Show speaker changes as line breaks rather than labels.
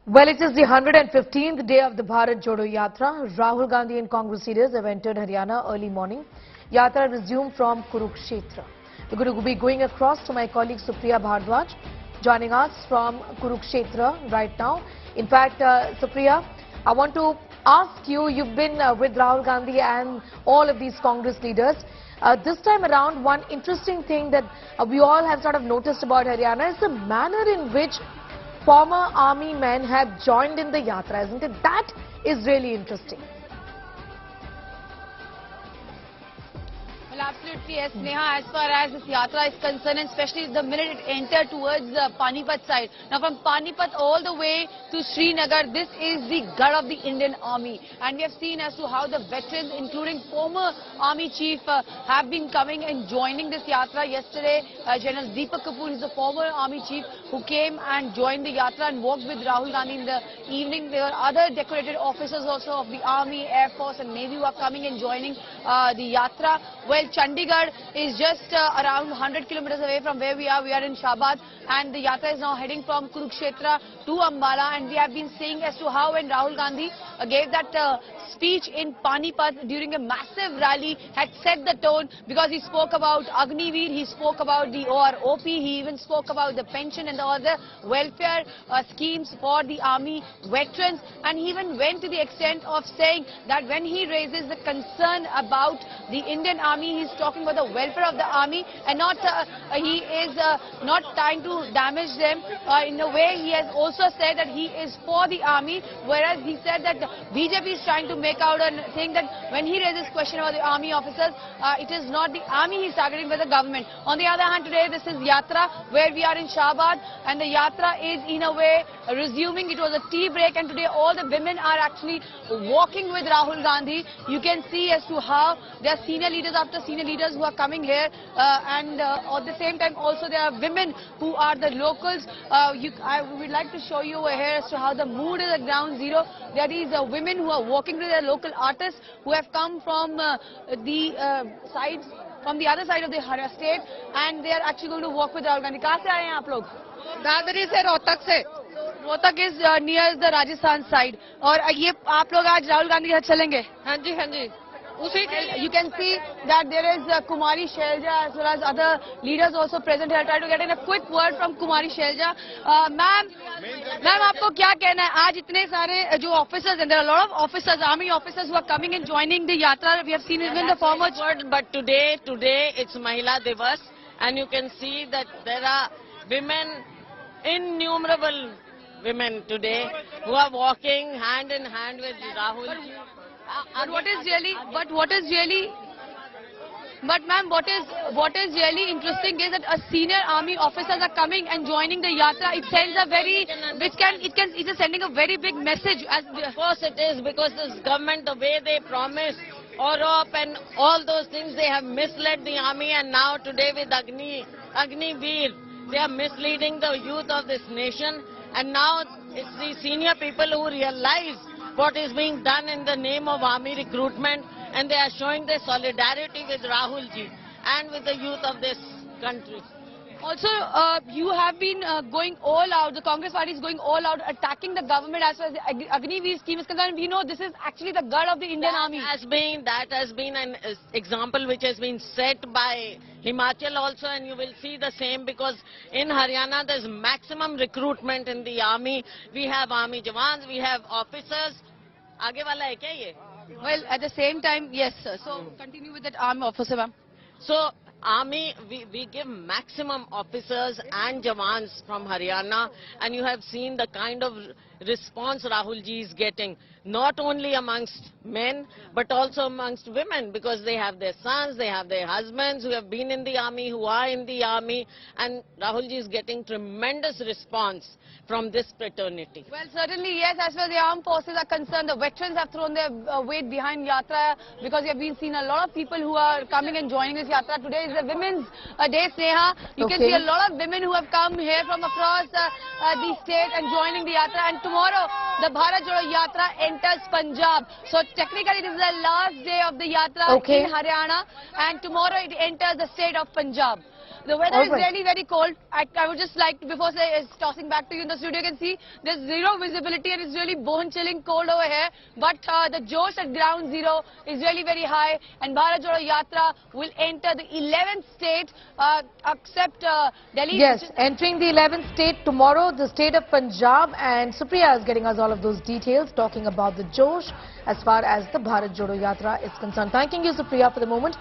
Well, it is the 115th day of the Bharat Jodo Yatra. Rahul Gandhi and Congress leaders have entered Haryana early morning. Yatra resumed from Kurukshetra. We're going to be going across to my colleague Supriya Bhardwaj, joining us from Kurukshetra right now. In fact, Supriya, I want to ask you, you've been with Rahul Gandhi and all of these Congress leaders. This time around, one interesting thing that we all have sort of noticed about Haryana is the manner in which former army men have joined in the yatra, isn't it? That is really interesting.
Well, absolutely, yes, Neha. As far as this yatra is concerned, and especially the minute it entered towards the Panipat side. Now, from Panipat all the way to Srinagar, this is the gut of the Indian Army. And we have seen as to how the veterans, including former Army Chief, have been coming and joining this yatra. Yesterday, General Deepak Kapoor is the former Army Chief who came and joined the yatra and walked with Rahul Gandhi in the evening. There were other decorated officers also of the Army, Air Force and Navy who are coming and joining the yatra. Well, Chandigarh is just around 100 kilometers away from where we are. We are in Shabad, and the yatra is now heading from Kurukshetra to Ambala. And we have been seeing as to how when Rahul Gandhi gave that speech in Panipat during a massive rally, had set the tone because he spoke about Agniveer, he spoke about the OROP, he even spoke about the pension and the other welfare schemes for the army veterans, and he even went to the extent of saying that when he raises the concern about the Indian Army, he's talking about the welfare of the army and not he is not trying to damage them. In a way, he has also said that he is for the army, whereas he said that BJP is trying to make out a thing that when he raises question about the army officers, it is not the army he's targeting but the government. On the other hand, today this is Yatra where we are in Shabad, and the Yatra is in a way resuming. It was a tea break, and today all the women are actually walking with Rahul Gandhi. You can see as to how there are senior leaders after senior leaders who are coming here, and at the same time also there are women who are the locals. I would like to show you here as to how the mood is at ground zero. There is women who are walking with their local artists who have come from sides, from the other side of the Haryana state, and they are actually going to walk with Rahul Gandhi. कहाँ से आए हैं आप लोग?
दादरी से, रोहतक से.
Rohtak is near the Rajasthan side. और ये आप लोग आज राहुल गांधी के साथ चलेंगे?
हाँ जी, हाँ जी.
You can see that there is Kumari Shailja as well as other leaders also present here. I'll try to get in a quick word from Kumari Shailja. Ma'am, आपको क्या कहना है? आज इतने सारे जो officers, and there are a lot of officers, army officers who are coming and joining the yatra. We have seen even the former.
But today it's Mahila Divas, and you can see that there are women, innumerable women today who are walking hand in hand with Rahul.
But ma'am, what is really interesting is that a senior army officers are coming and joining the yatra. It sends a very, it is sending a very big message.
Of course it is, because this government, the way they promise OROP and all those things, they have misled the army, and now today with Agniveer, they are misleading the youth of this nation, and now it's the senior people who realize what is being done in the name of army recruitment, and they are showing their solidarity with Rahul ji and with the youth of this country.
Also, you have been going all out, the Congress party is going all out, attacking the government as far as the Agniveer scheme is concerned. We know this is actually the gut of the Indian Army.
That has been an example which has been set by Himachal also, and you will see the same, because in Haryana there's maximum recruitment in the army. We have army jawans, we have officers. Aage wala hai kya ye?
Well, at the same time, yes, sir. So, continue with that army officer, ma'am.
So, army, we give maximum officers and jawans from Haryana, and you have seen the kind of response Rahul ji is getting, not only amongst men but also amongst women, because they have their sons, they have their husbands who have been in the army, who are in the army, and Rahul ji is getting tremendous response from this fraternity.
Well, certainly, yes, as far as the armed forces are concerned, the veterans have thrown their weight behind Yatra, because we have been seeing a lot of people who are coming and joining this Yatra. Today is the Women's Day, Sneha. You can see a lot of women who have come here from across the state and joining the Yatra. And tomorrow, the Bharat Jodo Yatra enters Punjab. So technically, this is the last day of the Yatra in Haryana, and tomorrow it enters the state of Punjab. The weather
All
is
right.
really very cold. I would just like to, before tossing back to you in the studio, you can see there's zero visibility and it's really bone-chilling cold over here. But the Josh at ground zero is really very high, and Bharat Jodo Yatra will enter the 11th state except Delhi.
Yes, entering the 11th state tomorrow, the state of Punjab, and Supriya is getting us all of those details, talking about the Josh as far as the Bharat Jodo Yatra is concerned. Thanking you, Supriya, for the moment.